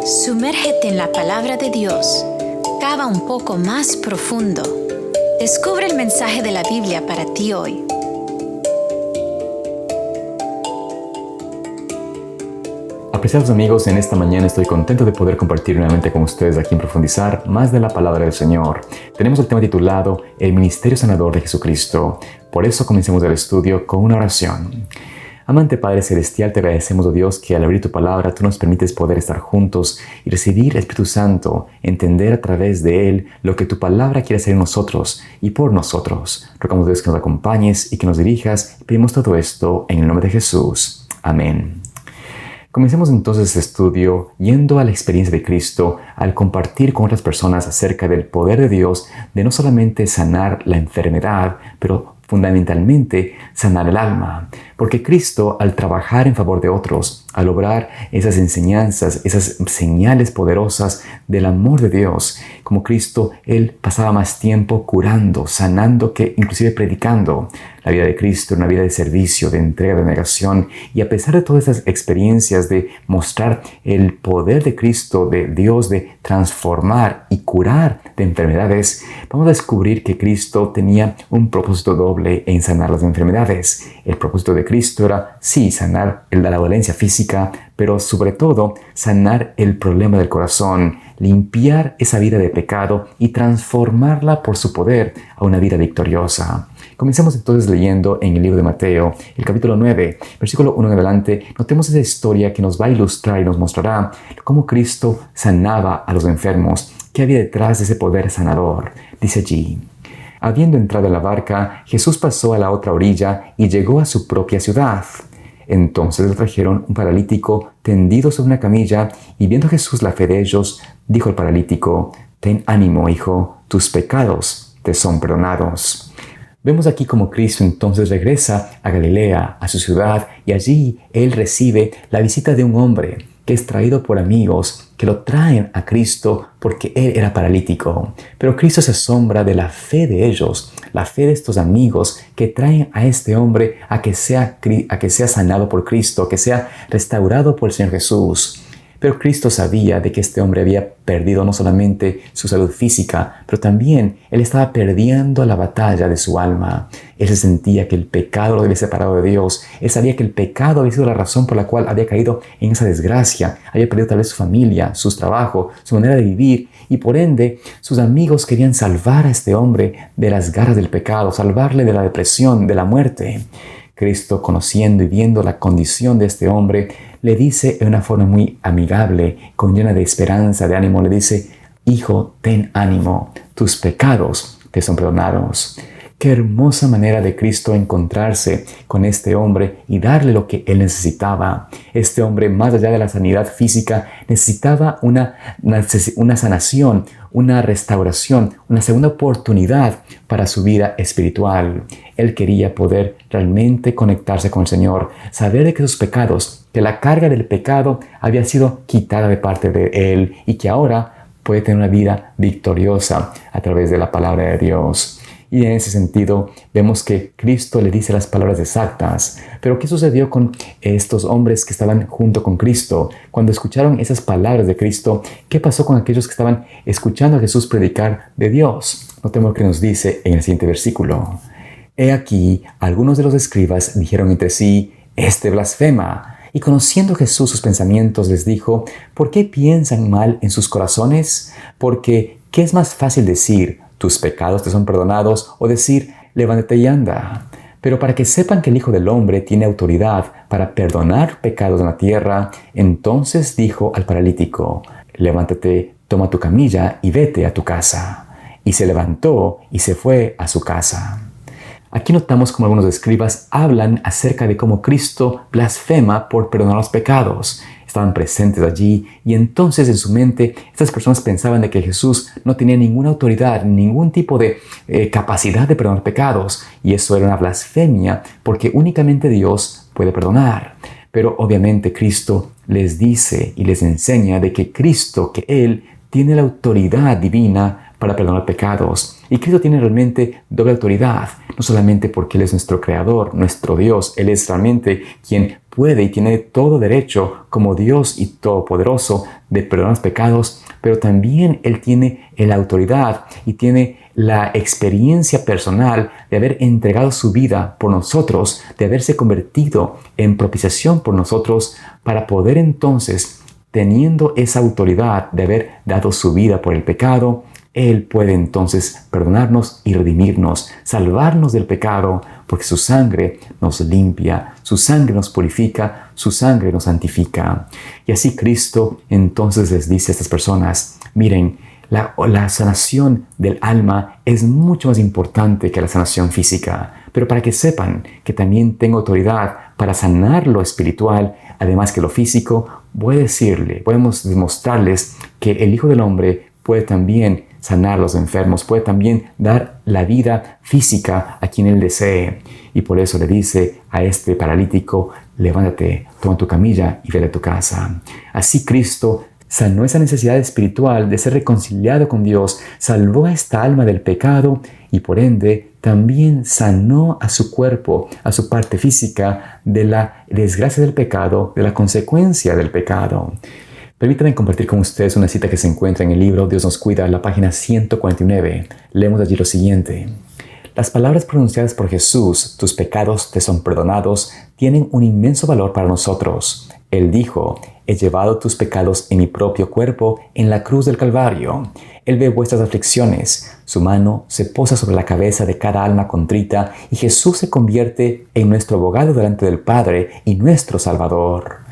Sumérgete en la palabra de Dios. Cava un poco más profundo. Descubre el mensaje de la Biblia para ti hoy. Apreciados amigos, en esta mañana estoy contento de poder compartir nuevamente con ustedes aquí en Profundizar más de la palabra del Señor. Tenemos el tema titulado El Ministerio Sanador de Jesucristo. Por eso comencemos el estudio con una oración. Amante Padre Celestial, te agradecemos, oh Dios, que al abrir tu palabra tú nos permites poder estar juntos y recibir el Espíritu Santo, entender a través de Él lo que tu palabra quiere hacer en nosotros y por nosotros. Rogamos, Dios, que nos acompañes y que nos dirijas. Pedimos todo esto en el nombre de Jesús. Amén. Comencemos entonces este estudio yendo a la experiencia de Cristo al compartir con otras personas acerca del poder de Dios de no solamente sanar la enfermedad, pero fundamentalmente sanar el alma. Porque Cristo, al trabajar en favor de otros, al obrar esas enseñanzas, esas señales poderosas del amor de Dios, como Cristo, Él pasaba más tiempo curando, sanando que inclusive predicando. La vida de Cristo era una vida de servicio, de entrega, de negación. Y a pesar de todas esas experiencias de mostrar el poder de Cristo, de Dios, de transformar y curar de enfermedades, vamos a descubrir que Cristo tenía un propósito doble en sanar las enfermedades. El propósito de Cristo era, sí, sanar la dolencia física, pero sobre todo sanar el problema del corazón, limpiar esa vida de pecado y transformarla por su poder a una vida victoriosa. Comencemos entonces leyendo en el libro de Mateo, el capítulo 9, versículo 1 en adelante. Notemos esa historia que nos va a ilustrar y nos mostrará cómo Cristo sanaba a los enfermos. ¿Qué había detrás de ese poder sanador? Dice allí: habiendo entrado en la barca, Jesús pasó a la otra orilla y llegó a su propia ciudad. Entonces le trajeron un paralítico tendido sobre una camilla, y viendo Jesús la fe de ellos, dijo al paralítico: ten ánimo, hijo, tus pecados te son perdonados. Vemos aquí cómo Cristo entonces regresa a Galilea, a su ciudad, y allí Él recibe la visita de un hombre que es traído por amigos que lo traen a Cristo porque Él era paralítico. Pero Cristo se asombra de la fe de ellos, la fe de estos amigos que traen a este hombre a que sea sanado por Cristo, que sea restaurado por el Señor Jesús. Pero Cristo sabía de que este hombre había perdido no solamente su salud física, pero también él estaba perdiendo la batalla de su alma. Él se sentía que el pecado lo había separado de Dios. Él sabía que el pecado había sido la razón por la cual había caído en esa desgracia. Había perdido tal vez su familia, su trabajo, su manera de vivir. Y por ende, sus amigos querían salvar a este hombre de las garras del pecado, salvarle de la depresión, de la muerte. Cristo, conociendo y viendo la condición de este hombre, le dice en una forma muy amigable, con llena de esperanza, de ánimo, le dice: hijo, ten ánimo, tus pecados te son perdonados. Qué hermosa manera de Cristo encontrarse con este hombre y darle lo que él necesitaba. Este hombre, más allá de la sanidad física, necesitaba una sanación, una restauración, una segunda oportunidad para su vida espiritual. Él quería poder realmente conectarse con el Señor, saber de que sus pecados, que la carga del pecado había sido quitada de parte de Él y que ahora puede tener una vida victoriosa a través de la palabra de Dios. Y en ese sentido vemos que Cristo le dice las palabras exactas. Pero ¿qué sucedió con estos hombres que estaban junto con Cristo? Cuando escucharon esas palabras de Cristo, ¿qué pasó con aquellos que estaban escuchando a Jesús predicar de Dios? Notemos lo que nos dice en el siguiente versículo. He aquí, algunos de los escribas dijeron entre sí: este blasfema. Y conociendo Jesús sus pensamientos, les dijo: ¿por qué piensan mal en sus corazones? Porque, ¿qué es más fácil decir: tus pecados te son perdonados, o decir: levántate y anda? Pero para que sepan que el Hijo del Hombre tiene autoridad para perdonar pecados en la tierra, entonces dijo al paralítico: levántate, toma tu camilla y vete a tu casa. Y se levantó y se fue a su casa. Aquí notamos cómo algunos escribas hablan acerca de cómo Cristo blasfema por perdonar los pecados. Estaban presentes allí y entonces en su mente estas personas pensaban de que Jesús no tenía ninguna autoridad, ningún tipo de capacidad de perdonar pecados. Y eso era una blasfemia porque únicamente Dios puede perdonar. Pero obviamente Cristo les dice y les enseña de que Cristo, que Él tiene la autoridad divina para perdonar pecados. Y Cristo tiene realmente doble autoridad, no solamente porque Él es nuestro Creador, nuestro Dios. Él es realmente quien puede y tiene todo derecho como Dios y todopoderoso de perdonar los pecados, pero también Él tiene la autoridad y tiene la experiencia personal de haber entregado su vida por nosotros, de haberse convertido en propiciación por nosotros, para poder entonces, teniendo esa autoridad de haber dado su vida por el pecado, Él puede entonces perdonarnos y redimirnos, salvarnos del pecado, porque su sangre nos limpia, su sangre nos purifica, su sangre nos santifica. Y así Cristo entonces les dice a estas personas: miren, la sanación del alma es mucho más importante que la sanación física. Pero para que sepan que también tengo autoridad para sanar lo espiritual, además que lo físico, podemos demostrarles que el Hijo del Hombre puede también sanar a los enfermos, puede también dar la vida física a quien Él desee. Y por eso le dice a este paralítico: levántate, toma tu camilla y vete a tu casa. Así Cristo sanó esa necesidad espiritual de ser reconciliado con Dios, salvó a esta alma del pecado y por ende también sanó a su cuerpo, a su parte física, de la desgracia del pecado, de la consecuencia del pecado. Permítanme compartir con ustedes una cita que se encuentra en el libro Dios nos cuida, en la página 149. Leemos allí lo siguiente: las palabras pronunciadas por Jesús, tus pecados te son perdonados, tienen un inmenso valor para nosotros. Él dijo: he llevado tus pecados en mi propio cuerpo en la cruz del Calvario. Él ve vuestras aflicciones. Su mano se posa sobre la cabeza de cada alma contrita y Jesús se convierte en nuestro abogado delante del Padre y nuestro Salvador.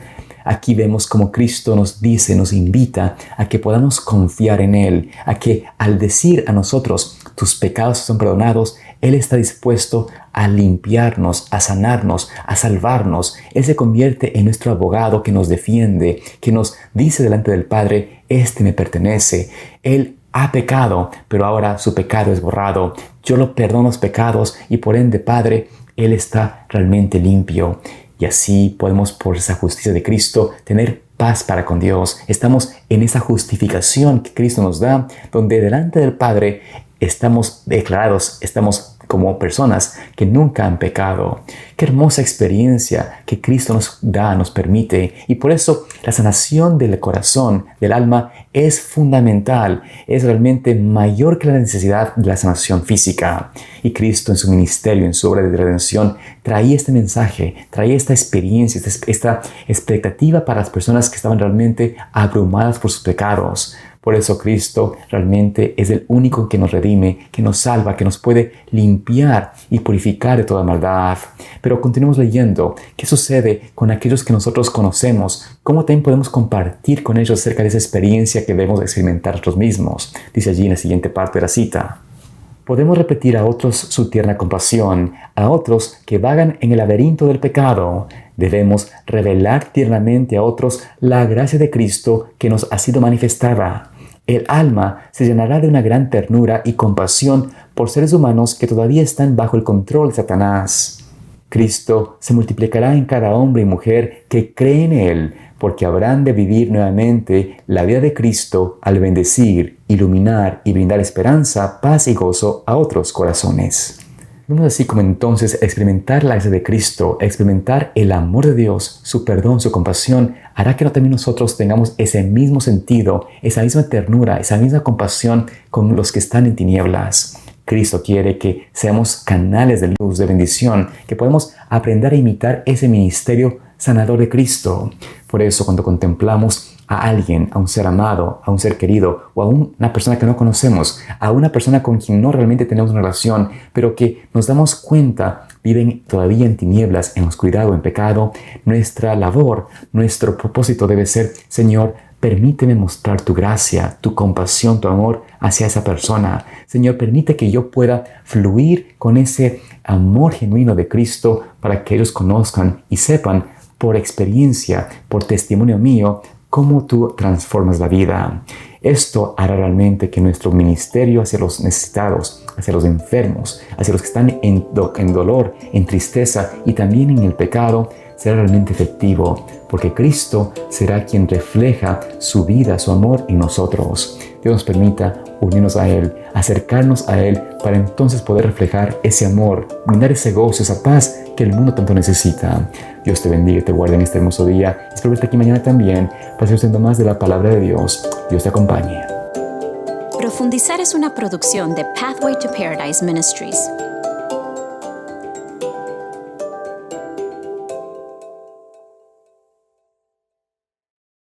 Aquí vemos cómo Cristo nos dice, nos invita a que podamos confiar en Él, a que al decir a nosotros: tus pecados son perdonados, Él está dispuesto a limpiarnos, a sanarnos, a salvarnos. Él se convierte en nuestro abogado que nos defiende, que nos dice delante del Padre: este me pertenece. Él ha pecado, pero ahora su pecado es borrado. Yo lo perdono los pecados y por ende, Padre, Él está realmente limpio. Y así podemos, por esa justicia de Cristo, tener paz para con Dios. Estamos en esa justificación que Cristo nos da, donde delante del Padre estamos declarados, estamos como personas que nunca han pecado. Qué hermosa experiencia que Cristo nos da, nos permite. Y por eso la sanación del corazón, del alma, es fundamental. Es realmente mayor que la necesidad de la sanación física. Y Cristo en su ministerio, en su obra de redención, traía este mensaje, traía esta experiencia, esta expectativa para las personas que estaban realmente abrumadas por sus pecados. Por eso Cristo realmente es el único que nos redime, que nos salva, que nos puede limpiar y purificar de toda maldad. Pero continuemos leyendo. ¿Qué sucede con aquellos que nosotros conocemos? ¿Cómo también podemos compartir con ellos acerca de esa experiencia que debemos experimentar nosotros mismos? Dice allí en la siguiente parte de la cita: podemos repetir a otros su tierna compasión, a otros que vagan en el laberinto del pecado. Debemos revelar tiernamente a otros la gracia de Cristo que nos ha sido manifestada. El alma se llenará de una gran ternura y compasión por seres humanos que todavía están bajo el control de Satanás. Cristo se multiplicará en cada hombre y mujer que cree en Él, porque habrán de vivir nuevamente la vida de Cristo al bendecir, iluminar y brindar esperanza, paz y gozo a otros corazones. Vemos así como entonces experimentar la gracia de Cristo, experimentar el amor de Dios, su perdón, su compasión, hará que también nosotros tengamos ese mismo sentido, esa misma ternura, esa misma compasión con los que están en tinieblas. Cristo quiere que seamos canales de luz, de bendición, que podamos aprender a imitar ese ministerio sanador de Cristo. Por eso, cuando contemplamos a alguien, a un ser amado, a un ser querido o a una persona que no conocemos, a una persona con quien no realmente tenemos una relación, pero que nos damos cuenta viven todavía en tinieblas, en oscuridad o en pecado, nuestra labor, nuestro propósito debe ser: Señor, permíteme mostrar tu gracia, tu compasión, tu amor hacia esa persona. Señor, permite que yo pueda fluir con ese amor genuino de Cristo para que ellos conozcan y sepan por experiencia, por testimonio mío, cómo tú transformas la vida. Esto hará realmente que nuestro ministerio hacia los necesitados, hacia los enfermos, hacia los que están en dolor, en tristeza y también en el pecado, será realmente efectivo, porque Cristo será quien refleja su vida, su amor en nosotros. Dios nos permita unirnos a Él, acercarnos a Él para entonces poder reflejar ese amor, brindar ese gozo, esa paz que el mundo tanto necesita. Dios te bendiga y te guarde en este hermoso día. Espero verte aquí mañana también para seguir siendo más de la palabra de Dios. Dios te acompañe. Profundizar es una producción de Pathway to Paradise Ministries.